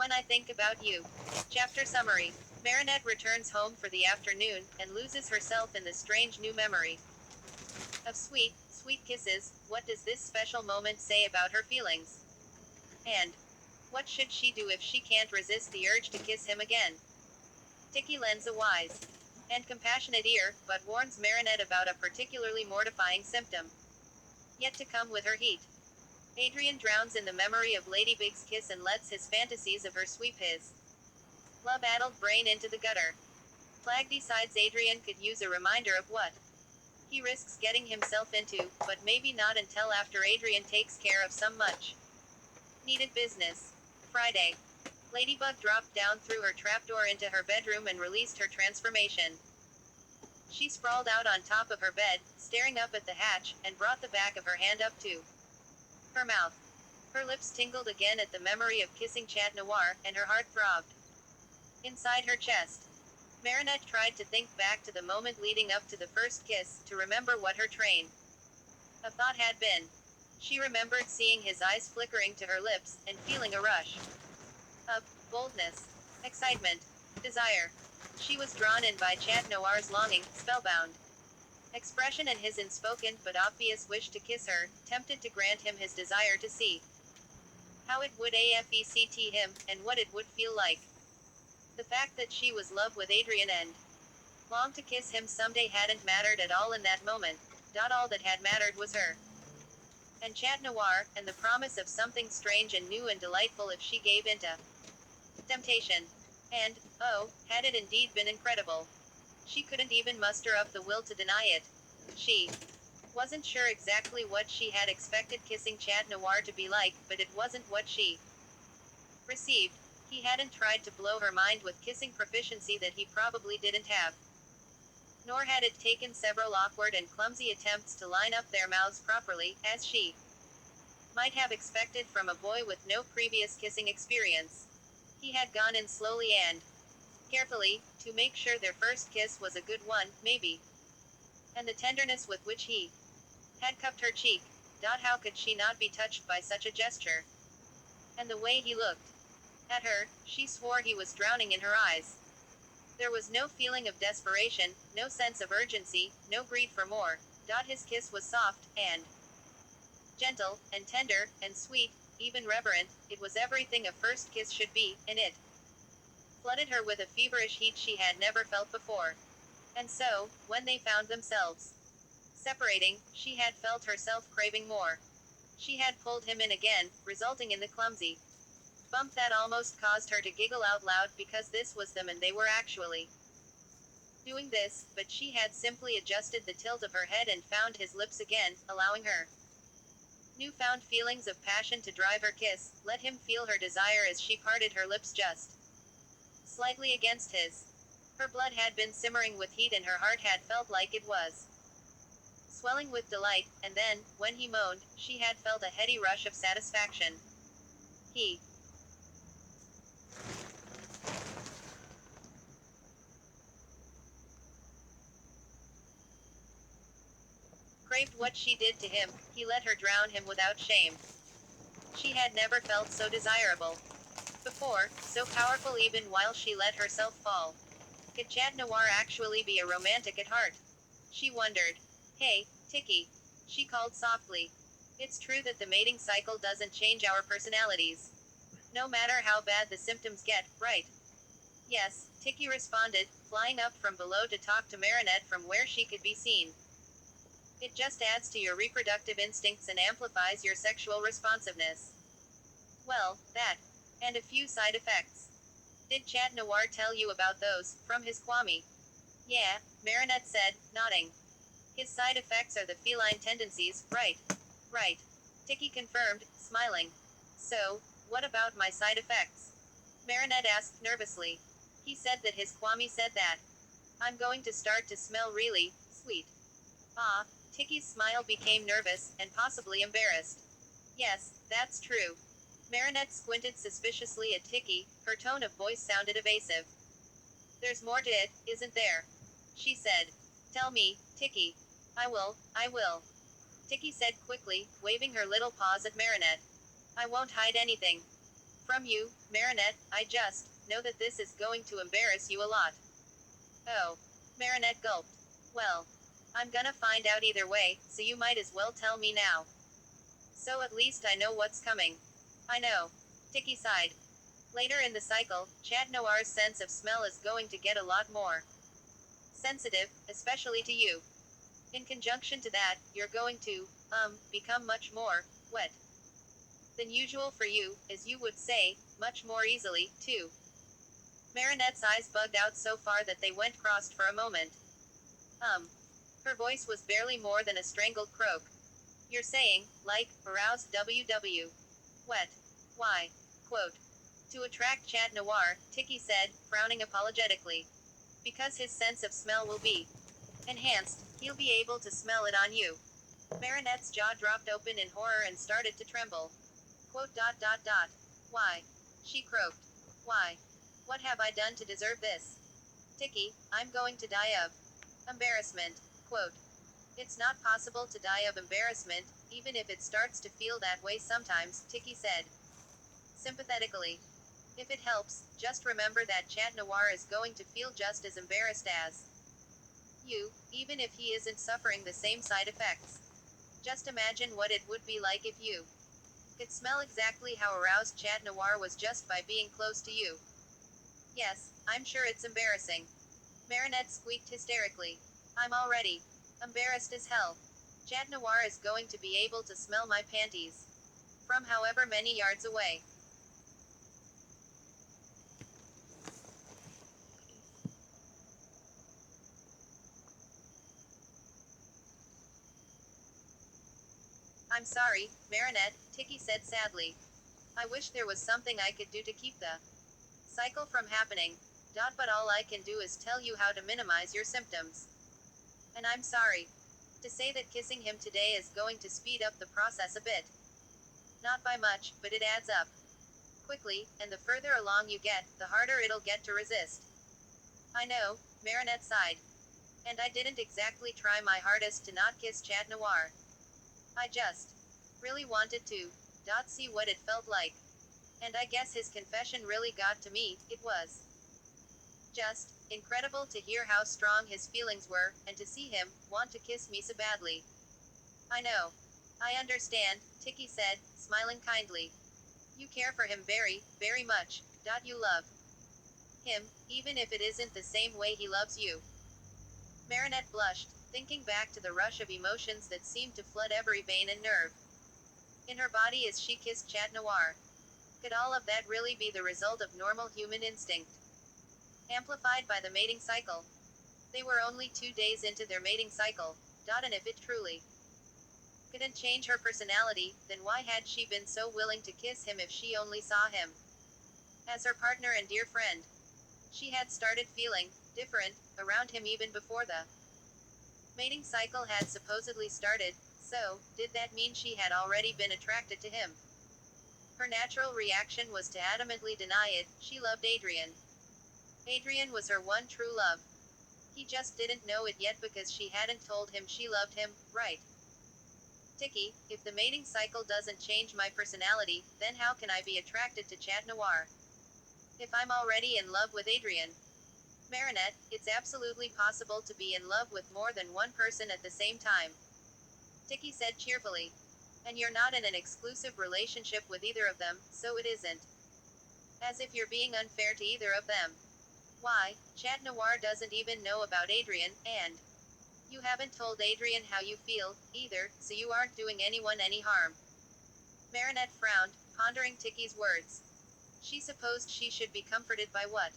When I Think About You. Chapter Summary. Marinette returns home for the afternoon, and loses herself in the strange new memory of sweet, sweet kisses. What does this special moment say about her feelings? And what should she do if she can't resist the urge to kiss him again? Tiki lends a wise and compassionate ear, but warns Marinette about a particularly mortifying symptom yet to come with her heat. Adrien drowns in the memory of Ladybug's kiss and lets his fantasies of her sweep his love-addled brain into the gutter. Flag decides Adrien could use a reminder of what he risks getting himself into, but maybe not until after Adrien takes care of some much needed business. Friday. Ladybug dropped down through her trapdoor into her bedroom and released her transformation. She sprawled out on top of her bed, staring up at the hatch, and brought the back of her hand up to her mouth. Her lips tingled again at the memory of kissing Chat Noir, and her heart throbbed inside her chest. Marinette tried to think back to the moment leading up to the first kiss, to remember what her train of thought had been. She remembered seeing his eyes flickering to her lips, and feeling a rush of boldness, excitement, desire. She was drawn in by Chat Noir's longing, spellbound expression and his unspoken but obvious wish to kiss her, tempted to grant him his desire to see how it would affect him, and what it would feel like. The fact that she was love with Adrien and longed to kiss him someday hadn't mattered at all in that moment. All that had mattered was her and Chat Noir, and the promise of something strange and new and delightful if she gave into temptation. And, oh, had it indeed been incredible. She couldn't even muster up the will to deny it. She wasn't sure exactly what she had expected kissing Chat Noir to be like, but it wasn't what she received. He hadn't tried to blow her mind with kissing proficiency that he probably didn't have. Nor had it taken several awkward and clumsy attempts to line up their mouths properly, as she might have expected from a boy with no previous kissing experience. He had gone in slowly and carefully, to make sure their first kiss was a good one, maybe. And the tenderness with which he had cupped her cheek. How could she not be touched by such a gesture? And the way he looked at her, she swore he was drowning in her eyes. There was no feeling of desperation, no sense of urgency, no greed for more. His kiss was soft, and gentle, and tender, and sweet, even reverent. It was everything a first kiss should be, and it flooded her with a feverish heat she had never felt before. And so, when they found themselves separating, she had felt herself craving more. She had pulled him in again, resulting in the clumsy bump that almost caused her to giggle out loud, because this was them and they were actually doing this, but she had simply adjusted the tilt of her head and found his lips again, allowing her newfound feelings of passion to drive her kiss, let him feel her desire as she parted her lips just slightly against his. Her blood had been simmering with heat and her heart had felt like it was swelling with delight, and then, when he moaned, she had felt a heady rush of satisfaction. He craved what she did to him. He let her drown him without shame. She had never felt so desirable before, so powerful even while she let herself fall. Could Chat Noir actually be a romantic at heart? She wondered. Hey, Tiki. She called softly. It's true that the mating cycle doesn't change our personalities. No matter how bad the symptoms get, right? Yes, Tiki responded, flying up from below to talk to Marinette from where she could be seen. It just adds to your reproductive instincts and amplifies your sexual responsiveness. Well, that. And a few side effects. Did Chat Noir tell you about those, from his Kwame? Yeah, Marinette said, nodding. His side effects are the feline tendencies, right? Right. Tiki confirmed, smiling. So, what about my side effects? Marinette asked nervously. He said that his Kwame said that. I'm going to start to smell really sweet. Ah, Tiki's smile became nervous, and possibly embarrassed. Yes, that's true. Marinette squinted suspiciously at Tiki, her tone of voice sounded evasive. There's more to it, isn't there? She said. Tell me, Tiki. I will. Tiki said quickly, waving her little paws at Marinette. I won't hide anything. From you, Marinette, I just know that this is going to embarrass you a lot. Oh. Marinette gulped. Well, I'm gonna find out either way, so you might as well tell me now. So at least I know what's coming. I know. Tiki sighed. Later in the cycle, Chat Noir's sense of smell is going to get a lot more sensitive, especially to you. In conjunction to that, you're going to, become much more wet than usual for you, as you would say, much more easily, too. Marinette's eyes bugged out so far that they went crossed for a moment. Her voice was barely more than a strangled croak. You're saying, like, aroused WW. Wet. Why? Quote. To attract Chat Noir, Tiki said, frowning apologetically. Because his sense of smell will be enhanced, he'll be able to smell it on you. Marinette's jaw dropped open in horror and started to tremble. Quote dot dot dot. Why? She croaked. Why? What have I done to deserve this? Tiki, I'm going to die of embarrassment. Quote. It's not possible to die of embarrassment, even if it starts to feel that way sometimes, Tiki said sympathetically. If it helps, just remember that Chat Noir is going to feel just as embarrassed as you, even if he isn't suffering the same side effects. Just imagine what it would be like if you could smell exactly how aroused Chat Noir was just by being close to you. Yes, I'm sure it's embarrassing. Marinette squeaked hysterically. I'm already embarrassed as hell. Chat Noir is going to be able to smell my panties from however many yards away. I'm sorry, Marinette, Tiki said sadly. I wish there was something I could do to keep the cycle from happening. But all I can do is tell you how to minimize your symptoms. And I'm sorry to say that kissing him today is going to speed up the process a bit. Not by much, but it adds up quickly, and the further along you get, the harder it'll get to resist. I know, Marinette sighed. And I didn't exactly try my hardest to not kiss Chat Noir. I just really wanted to see what it felt like. And I guess his confession really got to me. It was just incredible to hear how strong his feelings were, and to see him want to kiss me so badly. I know. I understand, Tiki said, smiling kindly. You care for him very, very much. You love him, even if it isn't the same way he loves you. Marinette blushed, thinking back to the rush of emotions that seemed to flood every vein and nerve in her body as she kissed Chat Noir. Could all of that really be the result of normal human instinct, amplified by the mating cycle? They were only 2 days into their mating cycle. And if it truly couldn't change her personality, then why had she been so willing to kiss him if she only saw him as her partner and dear friend? She had started feeling different around him even before the mating cycle had supposedly started, so did that mean she had already been attracted to him? Her natural reaction was to adamantly deny it. She loved Adrian. Adrian was her one true love. He just didn't know it yet because she hadn't told him she loved him, right? Tiki, if the mating cycle doesn't change my personality, then how can I be attracted to Chat Noir? If I'm already in love with Adrian? Marinette, it's absolutely possible to be in love with more than one person at the same time, Tiki said cheerfully. And you're not in an exclusive relationship with either of them, so it isn't as if you're being unfair to either of them. Why, Chat Noir doesn't even know about Adrian, and you haven't told Adrian how you feel, either, so you aren't doing anyone any harm. Marinette frowned, pondering Tiki's words. She supposed she should be comforted by what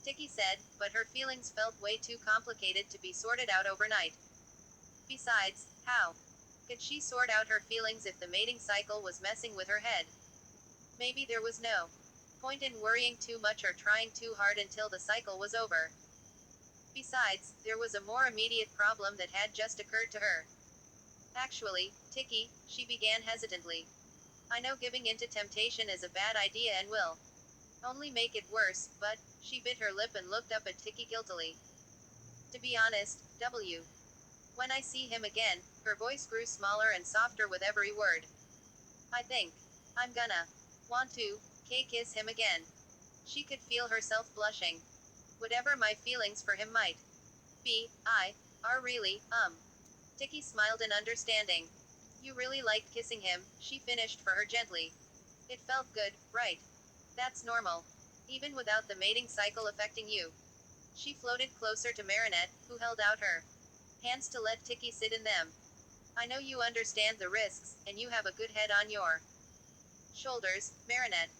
Tiki said, but her feelings felt way too complicated to be sorted out overnight. Besides, how could she sort out her feelings if the mating cycle was messing with her head? Maybe there was no point in worrying too much or trying too hard until the cycle was over. Besides, there was a more immediate problem that had just occurred to her. Actually, Tiki, she began hesitantly. I know giving in to temptation is a bad idea and will only make it worse, but, she bit her lip and looked up at Tiki guiltily. To be honest, when I see him again, her voice grew smaller and softer with every word. I think I'm gonna want to K kiss him again. She could feel herself blushing. Whatever my feelings for him might be, are really, Tiki smiled in understanding. You really liked kissing him, she finished for her gently. It felt good, right? That's normal. Even without the mating cycle affecting you. She floated closer to Marinette, who held out her hands to let Tiki sit in them. I know you understand the risks, and you have a good head on your shoulders, Marinette.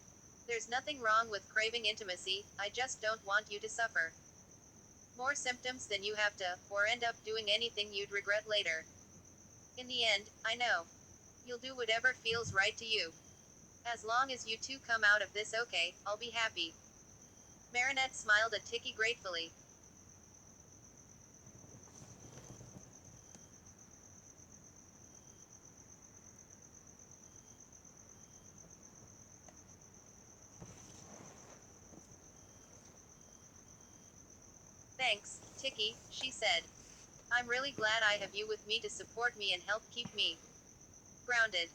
There's nothing wrong with craving intimacy, I just don't want you to suffer more symptoms than you have to, or end up doing anything you'd regret later. In the end, I know. You'll do whatever feels right to you. As long as you two come out of this okay, I'll be happy. Marinette smiled at Tiki gratefully. Thanks, Tiki, she said. I'm really glad I have you with me to support me and help keep me grounded.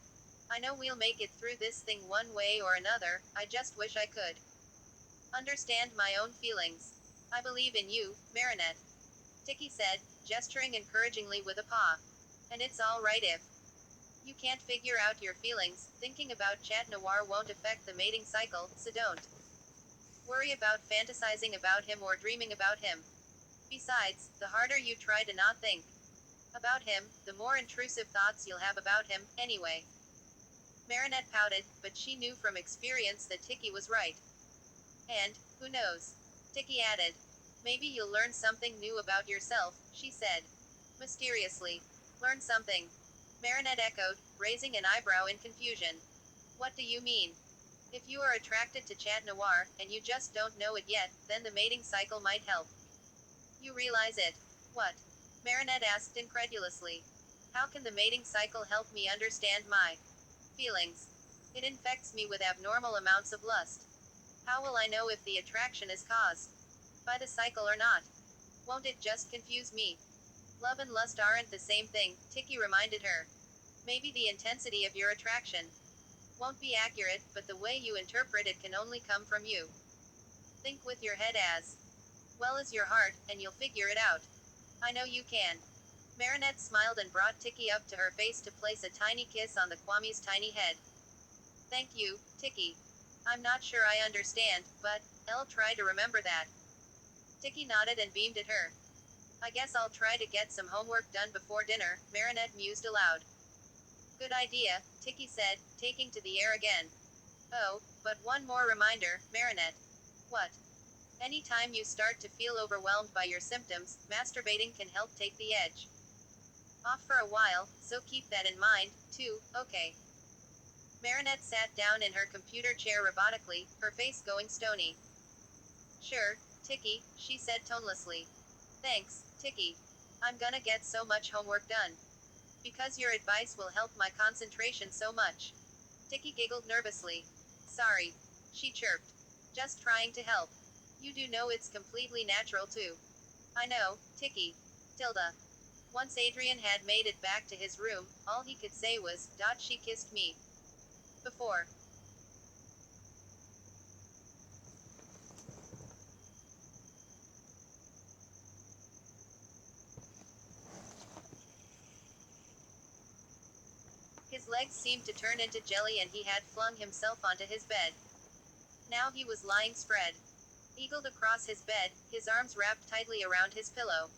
I know we'll make it through this thing one way or another, I just wish I could understand my own feelings. I believe in you, Marinette, Tiki said, gesturing encouragingly with a paw. And it's alright if you can't figure out your feelings, thinking about Chat Noir won't affect the mating cycle, so don't worry about fantasizing about him or dreaming about him. Besides, the harder you try to not think about him, the more intrusive thoughts you'll have about him, anyway. Marinette pouted, but she knew from experience that Tiki was right. And, who knows? Tiki added. Maybe you'll learn something new about yourself, she said. Mysteriously. Learn something. Marinette echoed, raising an eyebrow in confusion. What do you mean? If you are attracted to Chat Noir, and you just don't know it yet, then the mating cycle might help you realize it. What? Marinette asked incredulously. How can the mating cycle help me understand my feelings? It infects me with abnormal amounts of lust. How will I know if the attraction is caused by the cycle or not? Won't it just confuse me? Love and lust aren't the same thing, Tiki reminded her. Maybe the intensity of your attraction won't be accurate, but the way you interpret it can only come from you. Think with your head as well as your heart, and you'll figure it out. I know you can. Marinette smiled and brought Tiki up to her face to place a tiny kiss on the Kwame's tiny head. Thank you, Tiki. I'm not sure I understand, but I'll try to remember that. Tiki nodded and beamed at her. I guess I'll try to get some homework done before dinner, Marinette mused aloud. Good idea, Tiki said, taking to the air again. Oh, but one more reminder, Marinette. What? Anytime you start to feel overwhelmed by your symptoms, masturbating can help take the edge off for a while, so keep that in mind, too, okay? Marinette sat down in her computer chair robotically, her face going stony. Sure, Tiki, she said tonelessly. Thanks, Tiki. I'm gonna get so much homework done. Because your advice will help my concentration so much. Tiki giggled nervously. Sorry. She chirped. Just trying to help. You do know it's completely natural too. I know, Tiki. Tilda. Once Adrian had made it back to his room, all he could say was, she kissed me before. His legs seemed to turn into jelly and he had flung himself onto his bed. Now he was lying spread eagled across his bed, his arms wrapped tightly around his pillow.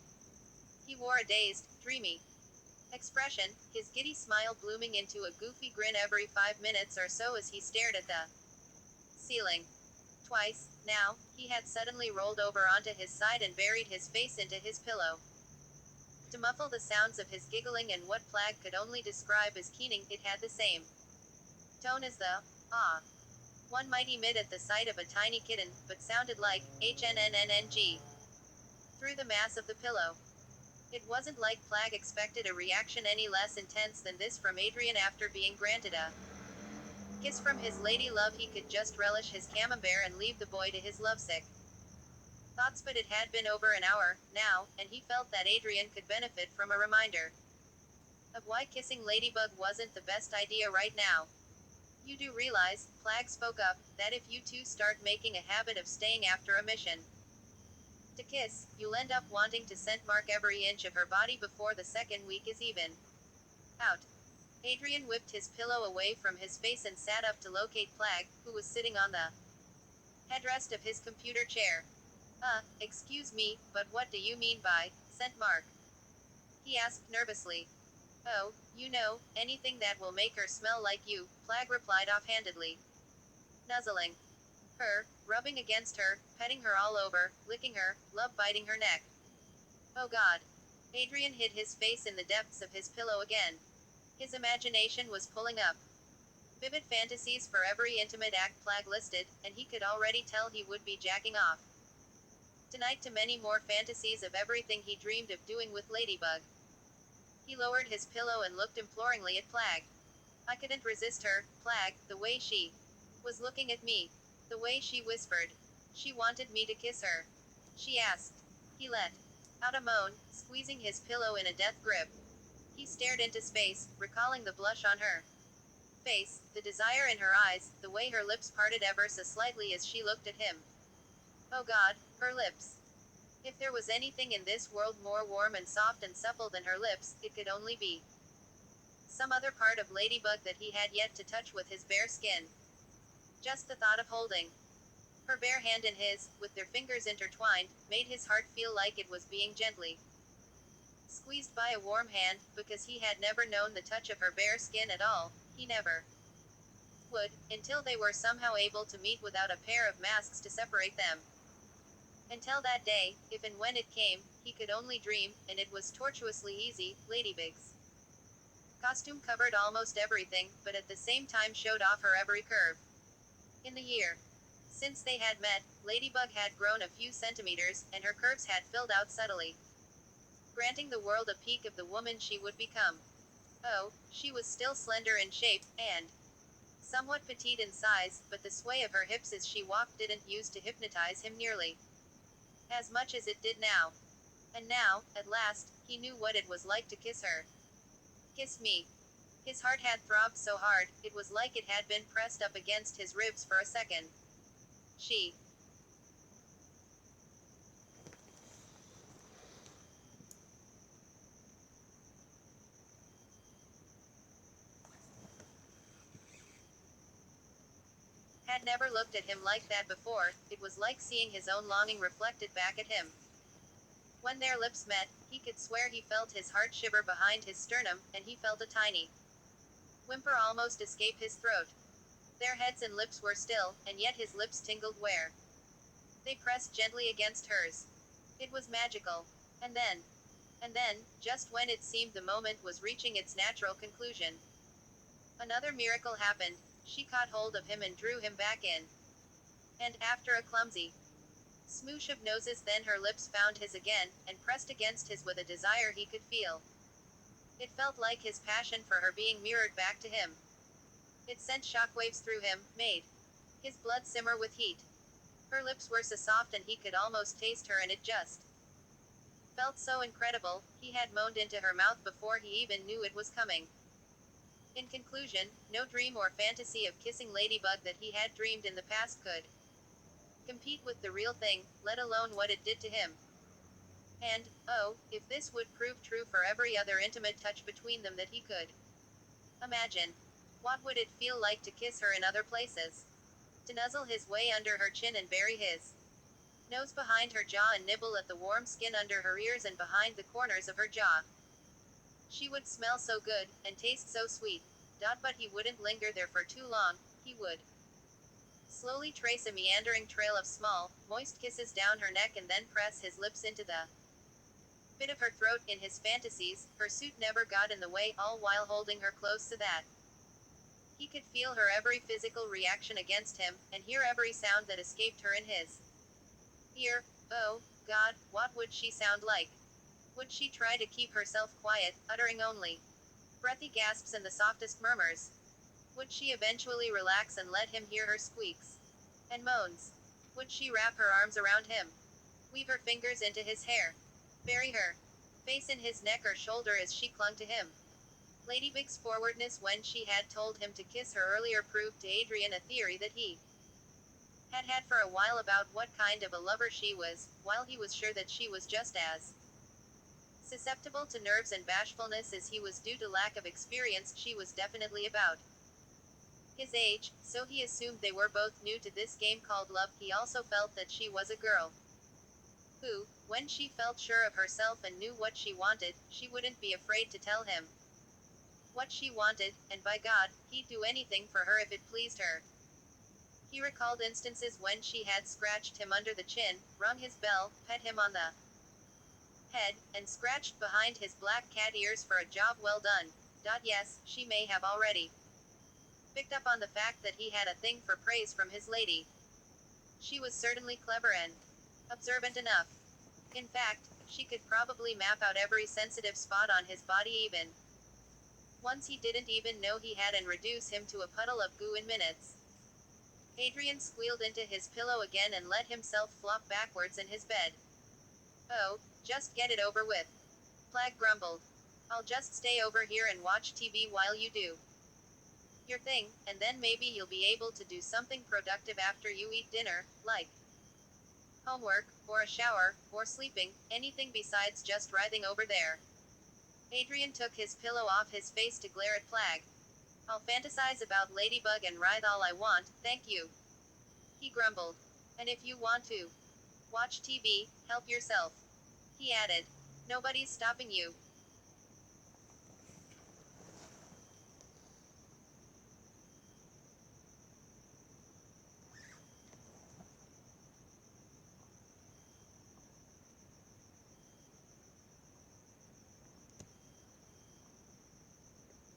He wore a dazed, dreamy expression, his giddy smile blooming into a goofy grin every 5 minutes or so as he stared at the ceiling. Twice, now, he had suddenly rolled over onto his side and buried his face into his pillow. To muffle the sounds of his giggling and what Plag could only describe as keening, it had the same tone as the ah one might emit at the sight of a tiny kitten, but sounded like HNNNNG through the mass of the pillow. It wasn't like Plag expected a reaction any less intense than this from Adrian after being granted a kiss from his lady love. He could just relish his camembert and leave the boy to his lovesick thoughts, but it had been over an hour, now, and he felt that Adrian could benefit from a reminder of why kissing Ladybug wasn't the best idea right now. You do realize, Plag spoke up, that if you two start making a habit of staying after a mission to kiss, you'll end up wanting to scent mark every inch of her body before the second week is even out. Adrian whipped his pillow away from his face and sat up to locate Plag, who was sitting on the headrest of his computer chair. Excuse me, but what do you mean by scent mark? He asked nervously. Oh, you know, anything that will make her smell like you, Plag replied offhandedly. Nuzzling her, rubbing against her, petting her all over, licking her, love biting her neck. Oh God. Adrian hid his face in the depths of his pillow again. His imagination was pulling up vivid fantasies for every intimate act Plag listed, and he could already tell he would be jacking off tonight to many more fantasies of everything he dreamed of doing with Ladybug. He lowered his pillow and looked imploringly at Plag. I couldn't resist her, Plag, the way she was looking at me. The way she whispered. She wanted me to kiss her. She asked. He let out a moan, squeezing his pillow in a death grip. He stared into space, recalling the blush on her face, the desire in her eyes, the way her lips parted ever so slightly as she looked at him. Oh God, her lips. If there was anything in this world more warm and soft and supple than her lips, it could only be some other part of Ladybug that he had yet to touch with his bare skin. Just the thought of holding her bare hand in his, with their fingers intertwined, made his heart feel like it was being gently squeezed by a warm hand, because he had never known the touch of her bare skin at all. He never would, until they were somehow able to meet without a pair of masks to separate them. Until that day, if and when it came, he could only dream, and it was tortuously easy. Ladybug's costume covered almost everything, but at the same time showed off her every curve. In the year since they had met, Ladybug had grown a few centimeters, and her curves had filled out subtly, granting the world a peek of the woman she would become. Oh, she was still slender in shape, and somewhat petite in size, but the sway of her hips as she walked didn't use to hypnotize him nearly as much as it did now. And now, at last, he knew what it was like to kiss her. Kiss me. His heart had throbbed so hard, it was like it had been pressed up against his ribs for a second. She had never looked at him like that before. It was like seeing his own longing reflected back at him. When their lips met, he could swear he felt his heart shiver behind his sternum, and he felt a tiny whimper almost escape his throat. Their heads and lips were still, and yet his lips tingled where they pressed gently against hers. It was magical. And then, just when it seemed the moment was reaching its natural conclusion, another miracle happened. She caught hold of him and drew him back in. And, after a clumsy smoosh of noses, then her lips found his again, and pressed against his with a desire he could feel. It felt like his passion for her being mirrored back to him. It sent shockwaves through him, made his blood simmer with heat. Her lips were so soft and he could almost taste her, and it just felt so incredible. He had moaned into her mouth before he even knew it was coming. In conclusion, no dream or fantasy of kissing Ladybug that he had dreamed in the past could compete with the real thing, let alone what it did to him. And, oh, if this would prove true for every other intimate touch between them that he could imagine. What would it feel like to kiss her in other places? To nuzzle his way under her chin and bury his nose behind her jaw and nibble at the warm skin under her ears and behind the corners of her jaw. She would smell so good, and taste so sweet. But he wouldn't linger there for too long. He would slowly trace a meandering trail of small, moist kisses down her neck and then press his lips into the bit of her throat. In his fantasies, her suit never got in the way, all while holding her close so that he could feel her every physical reaction against him, and hear every sound that escaped her in his ear. Oh, God, what would she sound like? Would she try to keep herself quiet, uttering only breathy gasps and the softest murmurs? Would she eventually relax and let him hear her squeaks and moans? Would she wrap her arms around him, weave her fingers into his hair, bury her face in his neck or shoulder as she clung to him? Ladybug's forwardness when she had told him to kiss her earlier proved to Adrian a theory that he had had for a while about what kind of a lover she was, while he was sure that she was just as susceptible to nerves and bashfulness as he was due to lack of experience. She was definitely about his age, so he assumed they were both new to this game called love. He also felt that she was a girl who, when she felt sure of herself and knew what she wanted, she wouldn't be afraid to tell him what she wanted, and by God, he'd do anything for her if it pleased her. He recalled instances when she had scratched him under the chin, rung his bell, pet him on the head, and scratched behind his black cat ears for a job well done. Yes, she may have already picked up on the fact that he had a thing for praise from his lady. She was certainly clever and observant enough. In fact, she could probably map out every sensitive spot on his body, even ones he didn't even know he had, and reduce him to a puddle of goo in minutes. Adrian squealed into his pillow again and let himself flop backwards in his bed. Oh, just get it over with. Plag grumbled. I'll just stay over here and watch TV while you do your thing, and then maybe you'll be able to do something productive after you eat dinner, like homework, or a shower, or sleeping, anything besides just writhing over there. Adrian took his pillow off his face to glare at Plag. I'll fantasize about Ladybug and writhe all I want, thank you, he grumbled. And if you want to watch TV, help yourself, he added. Nobody's stopping you.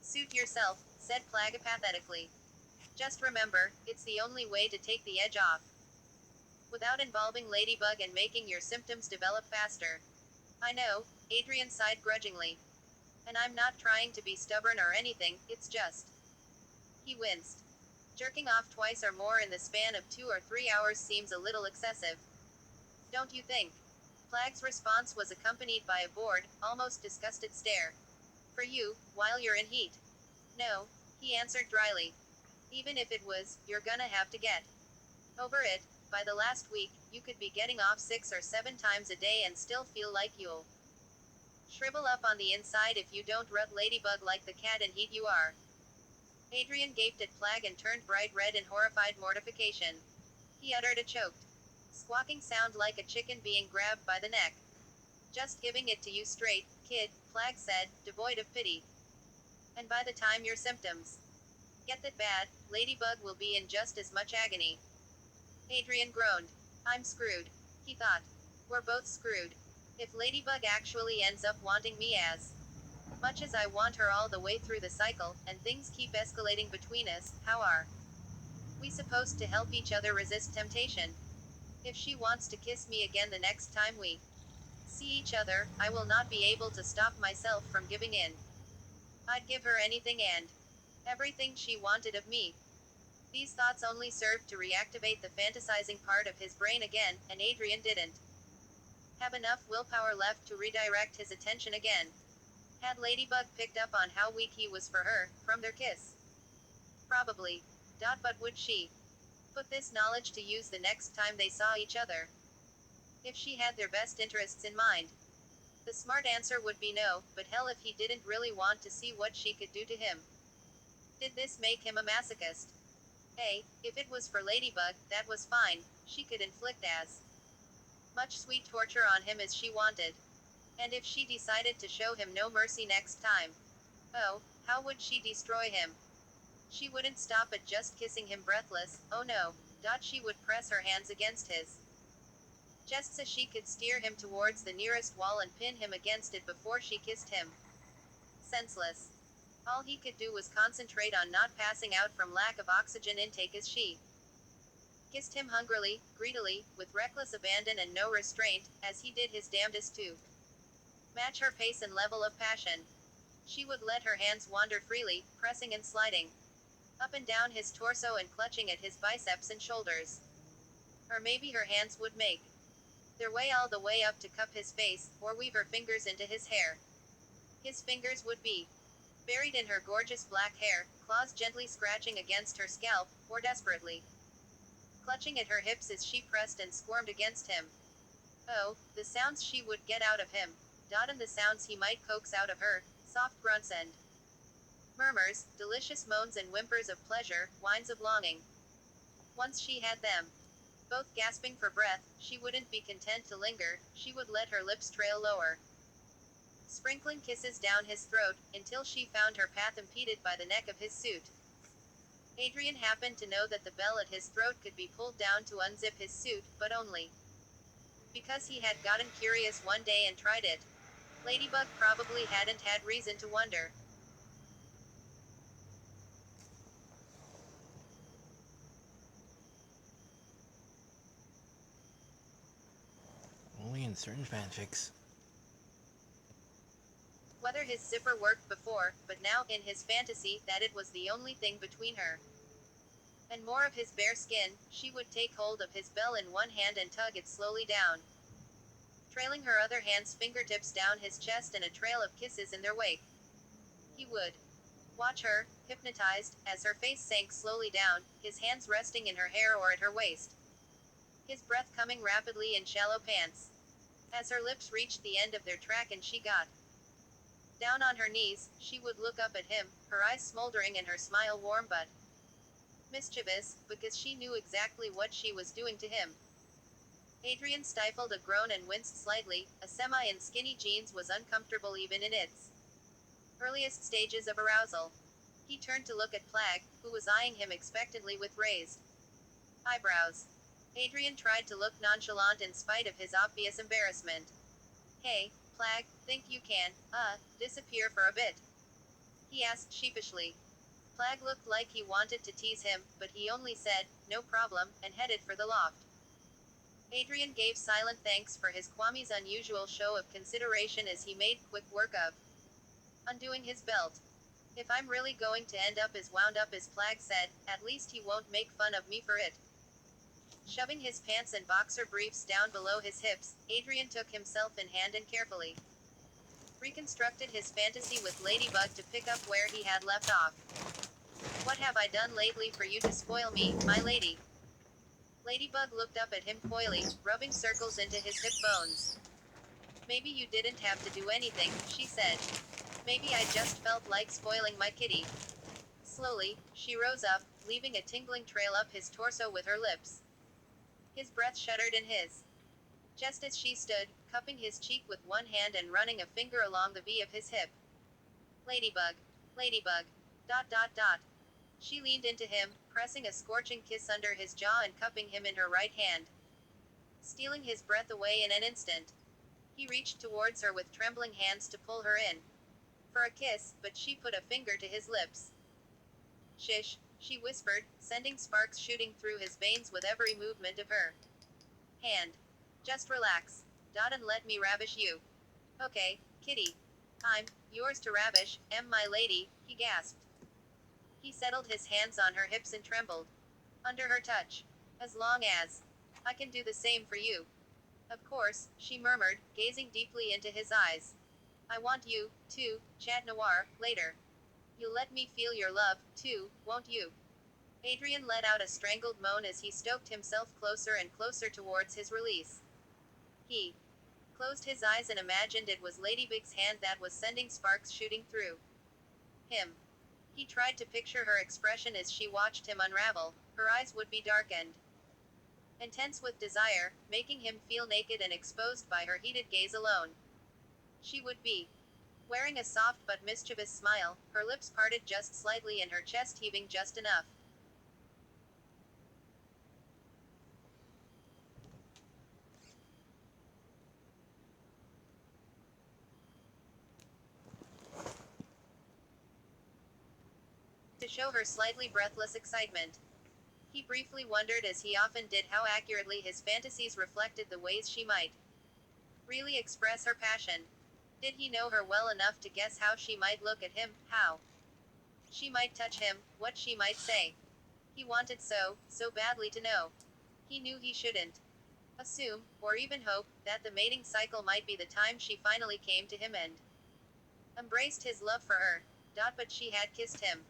Suit yourself, said Plag apathetically. Just remember, it's the only way to take the edge off, without involving Ladybug and making your symptoms develop faster. I know, Adrian sighed grudgingly. And I'm not trying to be stubborn or anything, it's just. He winced. Jerking off twice or more in the span of 2 or 3 hours seems a little excessive. Don't you think? Plag's response was accompanied by a bored, almost disgusted stare. For you, while you're in heat. No, he answered dryly. Even if it was, you're gonna have to get over it. By the last week, you could be getting off 6 or 7 times a day and still feel like you'll shrivel up on the inside if you don't rut Ladybug like the cat in heat you are. Adrian gaped at Plag and turned bright red in horrified mortification. He uttered a choked, squawking sound like a chicken being grabbed by the neck. Just giving it to you straight, kid, Plag said, devoid of pity. And by the time your symptoms get that bad, Ladybug will be in just as much agony. Adrian groaned. I'm screwed, he thought. We're both screwed. If Ladybug actually ends up wanting me as much as I want her all the way through the cycle, and things keep escalating between us, how are we supposed to help each other resist temptation? If she wants to kiss me again the next time we see each other, I will not be able to stop myself from giving in. I'd give her anything and everything she wanted of me. These thoughts only served to reactivate the fantasizing part of his brain again, and Adrian didn't have enough willpower left to redirect his attention again. Had Ladybug picked up on how weak he was for her, from their kiss? Probably. But would she put this knowledge to use the next time they saw each other? If she had their best interests in mind? The smart answer would be no, but hell if he didn't really want to see what she could do to him. Did this make him a masochist? Hey, if it was for Ladybug, that was fine, she could inflict as much sweet torture on him as she wanted. And if she decided to show him no mercy next time? Oh, how would she destroy him? She wouldn't stop at just kissing him breathless, oh no. She would press her hands against his chest so she could steer him towards the nearest wall and pin him against it before she kissed him. Senseless. All he could do was concentrate on not passing out from lack of oxygen intake as she kissed him hungrily, greedily, with reckless abandon and no restraint, as he did his damnedest to match her pace and level of passion. She would let her hands wander freely, pressing and sliding up and down his torso and clutching at his biceps and shoulders. Or maybe her hands would make their way all the way up to cup his face, or weave her fingers into his hair. His fingers would be buried in her gorgeous black hair, claws gently scratching against her scalp, or desperately clutching at her hips as she pressed and squirmed against him. Oh, the sounds she would get out of him. And the sounds he might coax out of her, soft grunts and murmurs, delicious moans and whimpers of pleasure, whines of longing. Once she had them both gasping for breath, she wouldn't be content to linger, she would let her lips trail lower, sprinkling kisses down his throat, until she found her path impeded by the neck of his suit. Adrian happened to know that the bell at his throat could be pulled down to unzip his suit, but only because he had gotten curious one day and tried it. Ladybug probably hadn't had reason to wonder. Only in certain fanfics. Whether his zipper worked before, but now, in his fantasy, that it was the only thing between her and more of his bare skin, she would take hold of his bell in one hand and tug it slowly down, trailing her other hand's fingertips down his chest and a trail of kisses in their wake. He would watch her, hypnotized, as her face sank slowly down, his hands resting in her hair or at her waist, his breath coming rapidly in shallow pants. As her lips reached the end of their track and she got down on her knees, she would look up at him, her eyes smoldering and her smile warm but mischievous, because she knew exactly what she was doing to him. Adrian stifled a groan and winced slightly. A semi in skinny jeans was uncomfortable even in its earliest stages of arousal. He turned to look at Plag, who was eyeing him expectantly with raised eyebrows. Adrian tried to look nonchalant in spite of his obvious embarrassment. Hey, Plag, think you can, disappear for a bit? He asked sheepishly. Plag looked like he wanted to tease him, but he only said, no problem, and headed for the loft. Adrian gave silent thanks for his Kwami's unusual show of consideration as he made quick work of undoing his belt. If I'm really going to end up as wound up as Plag said, at least he won't make fun of me for it. Shoving his pants and boxer briefs down below his hips, Adrian took himself in hand and carefully reconstructed his fantasy with Ladybug to pick up where he had left off. What have I done lately for you to spoil me, my lady? Ladybug looked up at him coyly, rubbing circles into his hip bones. Maybe you didn't have to do anything, she said. Maybe I just felt like spoiling my kitty. Slowly, she rose up, leaving a tingling trail up his torso with her lips. His breath shuddered in his. Just as she stood, cupping his cheek with one hand and running a finger along the V of his hip. Ladybug. Ladybug. Dot dot dot. She leaned into him, pressing a scorching kiss under his jaw and cupping him in her right hand, stealing his breath away in an instant. He reached towards her with trembling hands to pull her in for a kiss, but she put a finger to his lips. Shish, she whispered, sending sparks shooting through his veins with every movement of her hand. Just relax. And let me ravish you. Okay, kitty. I'm yours to ravish, my lady, he gasped. He settled his hands on her hips and trembled under her touch. As long as I can do the same for you. Of course, she murmured, gazing deeply into his eyes. I want you, too, Chat Noir, later. You'll let me feel your love, too, won't you? Adrian let out a strangled moan as he stoked himself closer and closer towards his release. He closed his eyes and imagined it was Ladybug's hand that was sending sparks shooting through him. He tried to picture her expression as she watched him unravel. Her eyes would be darkened, intense with desire, making him feel naked and exposed by her heated gaze alone. She would be wearing a soft but mischievous smile, her lips parted just slightly and her chest heaving just enough to show her slightly breathless excitement. He briefly wondered, as he often did, how accurately his fantasies reflected the ways she might really express her passion. Did he know her well enough to guess how she might look at him, how she might touch him, what she might say? He wanted so badly to know. He knew he shouldn't assume, or even hope, that the mating cycle might be the time she finally came to him and embraced his love for her. But she had kissed him.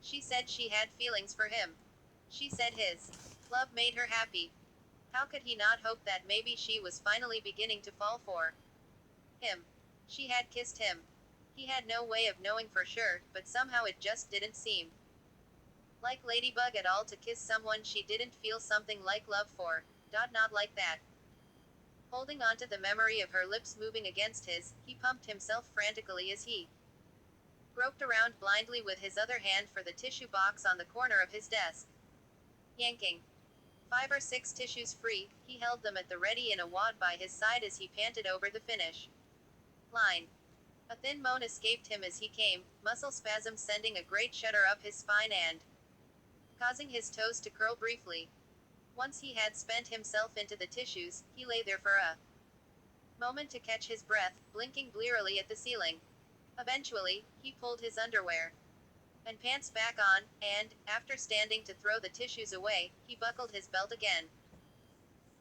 She said she had feelings for him. She said his love made her happy. How could he not hope that maybe she was finally beginning to fall for him? She had kissed him. He had no way of knowing for sure, but somehow it just didn't seem like Ladybug at all to kiss someone she didn't feel something like love for. Not like that. Holding on to the memory of her lips moving against his, he pumped himself frantically as he groped around blindly with his other hand for the tissue box on the corner of his desk. Yanking 5 or 6 tissues free, he held them at the ready in a wad by his side as he panted over the finish line. A thin moan escaped him as he came, muscle spasms sending a great shudder up his spine and causing his toes to curl briefly. Once he had spent himself into the tissues, he lay there for a moment to catch his breath, blinking blearily at the ceiling. Eventually, he pulled his underwear and pants back on, and, after standing to throw the tissues away, he buckled his belt again.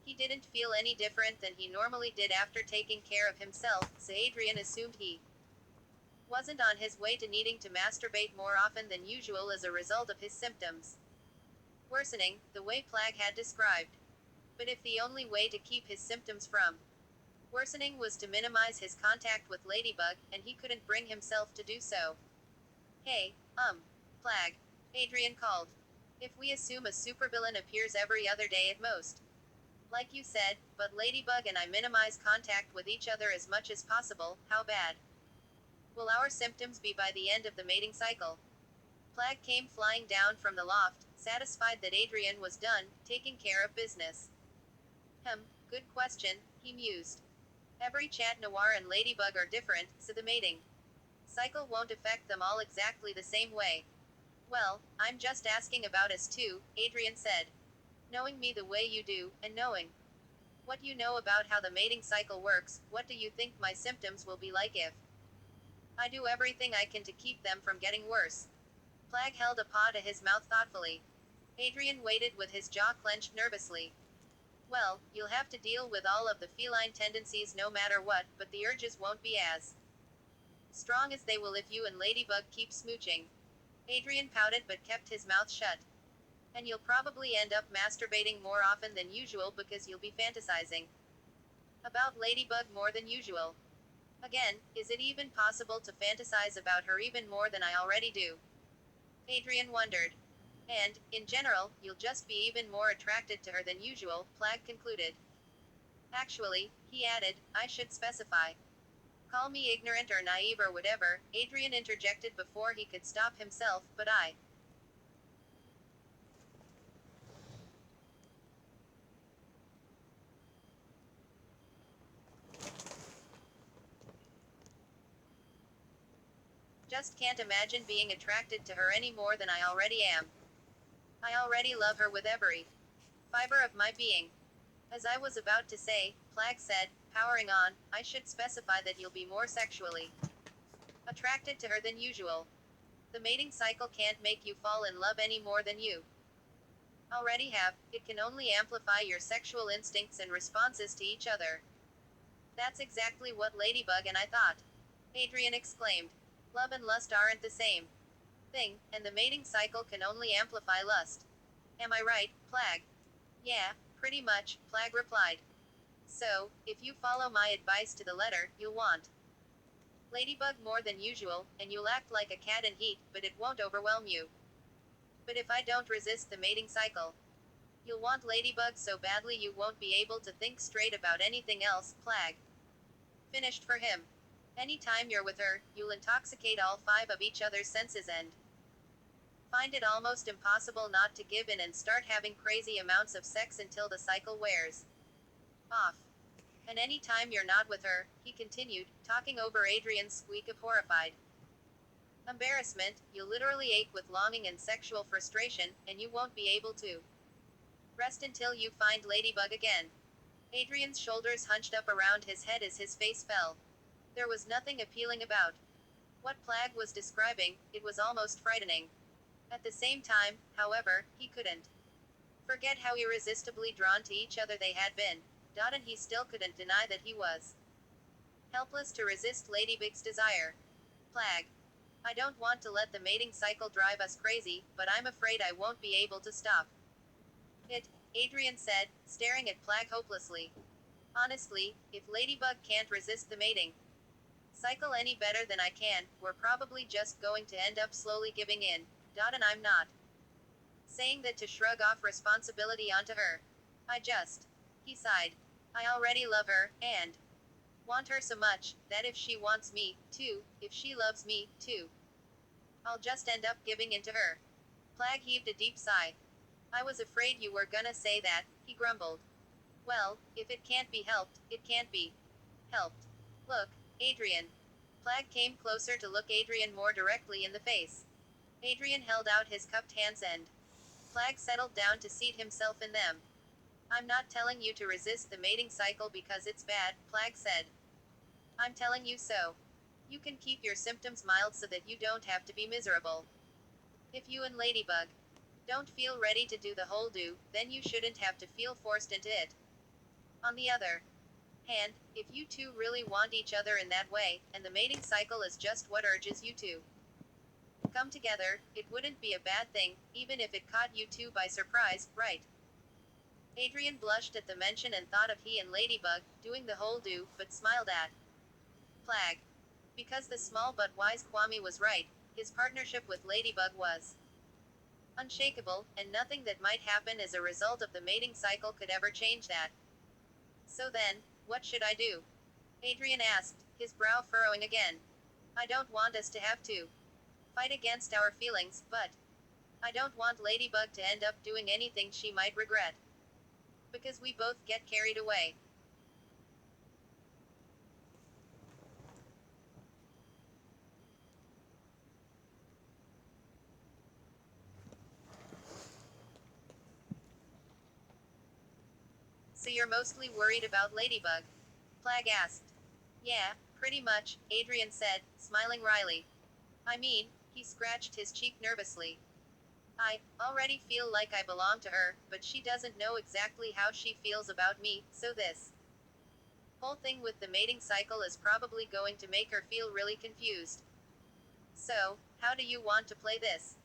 He didn't feel any different than he normally did after taking care of himself, so Adrian assumed he wasn't on his way to needing to masturbate more often than usual as a result of his symptoms worsening, the way Plagg had described. But if the only way to keep his symptoms from worsening was to minimize his contact with Ladybug, and he couldn't bring himself to do so. Hey, Plagg, Adrian called. If we assume a supervillain appears every other day at most. Like you said, but Ladybug and I minimize contact with each other as much as possible, how bad will our symptoms be by the end of the mating cycle? Plagg came flying down from the loft, satisfied that Adrian was done taking care of business. Good question, he mused. Every Chat Noir and Ladybug are different, so the mating cycle won't affect them all exactly the same way. Well, I'm just asking about us too, Adrian said. Knowing me the way you do, and knowing what you know about how the mating cycle works, what do you think my symptoms will be like if I do everything I can to keep them from getting worse? Plagg held a paw to his mouth thoughtfully. Adrian waited with his jaw clenched nervously. Well, you'll have to deal with all of the feline tendencies no matter what, but the urges won't be as strong as they will if you and Ladybug keep smooching. Adrian pouted but kept his mouth shut. And you'll probably end up masturbating more often than usual because you'll be fantasizing about Ladybug more than usual. Again, is it even possible to fantasize about her even more than I already do? Adrian wondered. And, in general, you'll just be even more attracted to her than usual, Plagg concluded. Actually, he added, I should specify. Call me ignorant or naive or whatever, Adrian interjected before he could stop himself, but I just can't imagine being attracted to her any more than I already am. I already love her with every fiber of my being. As I was about to say, Plagg said, powering on, I should specify that you'll be more sexually attracted to her than usual. The mating cycle can't make you fall in love any more than you already have, it can only amplify your sexual instincts and responses to each other. That's exactly what Ladybug and I thought. Adrian exclaimed. Love and lust aren't the same thing, and the mating cycle can only amplify lust. Am I right, Plagg? Yeah, pretty much, Plagg replied. So, if you follow my advice to the letter, you'll want Ladybug more than usual, and you'll act like a cat in heat, but it won't overwhelm you. But if I don't resist the mating cycle, you'll want Ladybug so badly you won't be able to think straight about anything else, Plagg finished for him. Anytime you're with her, you'll intoxicate all 5 of each other's senses and find it almost impossible not to give in and start having crazy amounts of sex until the cycle wears off. And any time you're not with her, he continued, talking over Adrian's squeak of horrified embarrassment, you'll literally ache with longing and sexual frustration, and you won't be able to rest until you find Ladybug again. Adrian's shoulders hunched up around his head as his face fell. There was nothing appealing about what Plagg was describing, it was almost frightening. At the same time, however, he couldn't forget how irresistibly drawn to each other they had been. And he still couldn't deny that he was helpless to resist Ladybug's desire. Plagg I don't want to let the mating cycle drive us crazy, but I'm afraid I won't be able to stop it, Adrian said, staring at Plag hopelessly. Honestly, if Ladybug can't resist the mating cycle any better than I can, we're probably just going to end up slowly giving in. And I'm not saying that to shrug off responsibility onto her. He sighed. I already love her, and want her so much, that if she wants me, too, if she loves me, too, I'll just end up giving in to her. Plag heaved a deep sigh. I was afraid you were gonna say that, he grumbled. Well, if it can't be helped, it can't be helped. Look, Adrian. Plag came closer to look Adrian more directly in the face. Adrian held out his cupped hands and Plag settled down to seat himself in them. I'm not telling you to resist the mating cycle because it's bad, Plag said. I'm telling you so. You can keep your symptoms mild so that you don't have to be miserable. If you and Ladybug don't feel ready to do the whole do, then you shouldn't have to feel forced into it. On the other hand, if you two really want each other in that way, and the mating cycle is just what urges you to come together, it wouldn't be a bad thing, even if it caught you two by surprise, right? Adrian blushed at the mention and thought of he and Ladybug doing the whole do, but smiled at Plag. Because the small but wise Kwame was right, his partnership with Ladybug was unshakable, and nothing that might happen as a result of the mating cycle could ever change that. So then, what should I do? Adrian asked, his brow furrowing again. I don't want us to have to fight against our feelings, but I don't want Ladybug to end up doing anything she might regret. Because we both get carried away. So you're mostly worried about Ladybug? Plag asked. Yeah, pretty much, Adrian said, smiling wryly. I mean, he scratched his cheek nervously. I already feel like I belong to her, but she doesn't know exactly how she feels about me, so this whole thing with the mating cycle is probably going to make her feel really confused. So, how do you want to play this?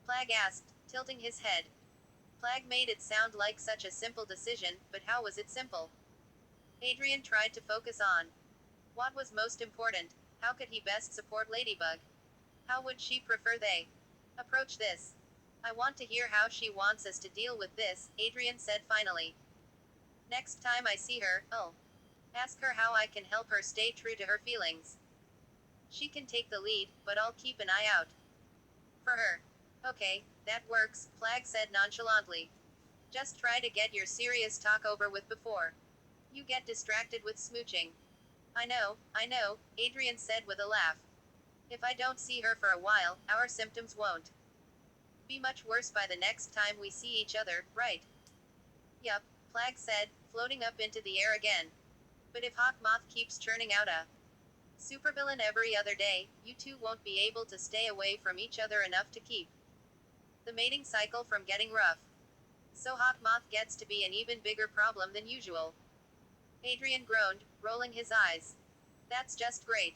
Plag asked, tilting his head. Plag made it sound like such a simple decision, but how was it simple? Adrian tried to focus on what was most important. How could he best support Ladybug? How would she prefer they approach this? I want to hear how she wants us to deal with this, Adrian said finally. Next time I see her, I'll ask her how I can help her stay true to her feelings. She can take the lead, but I'll keep an eye out for her. Okay, that works, Plag said nonchalantly. Just try to get your serious talk over with before you get distracted with smooching. I know, Adrian said with a laugh. If I don't see her for a while, our symptoms won't be much worse by the next time we see each other, right? Yup, Plag said, floating up into the air again. But if Hawkmoth keeps churning out a supervillain every other day, you two won't be able to stay away from each other enough to keep the mating cycle from getting rough. So Hawkmoth gets to be an even bigger problem than usual. Adrian groaned, rolling his eyes. That's just great.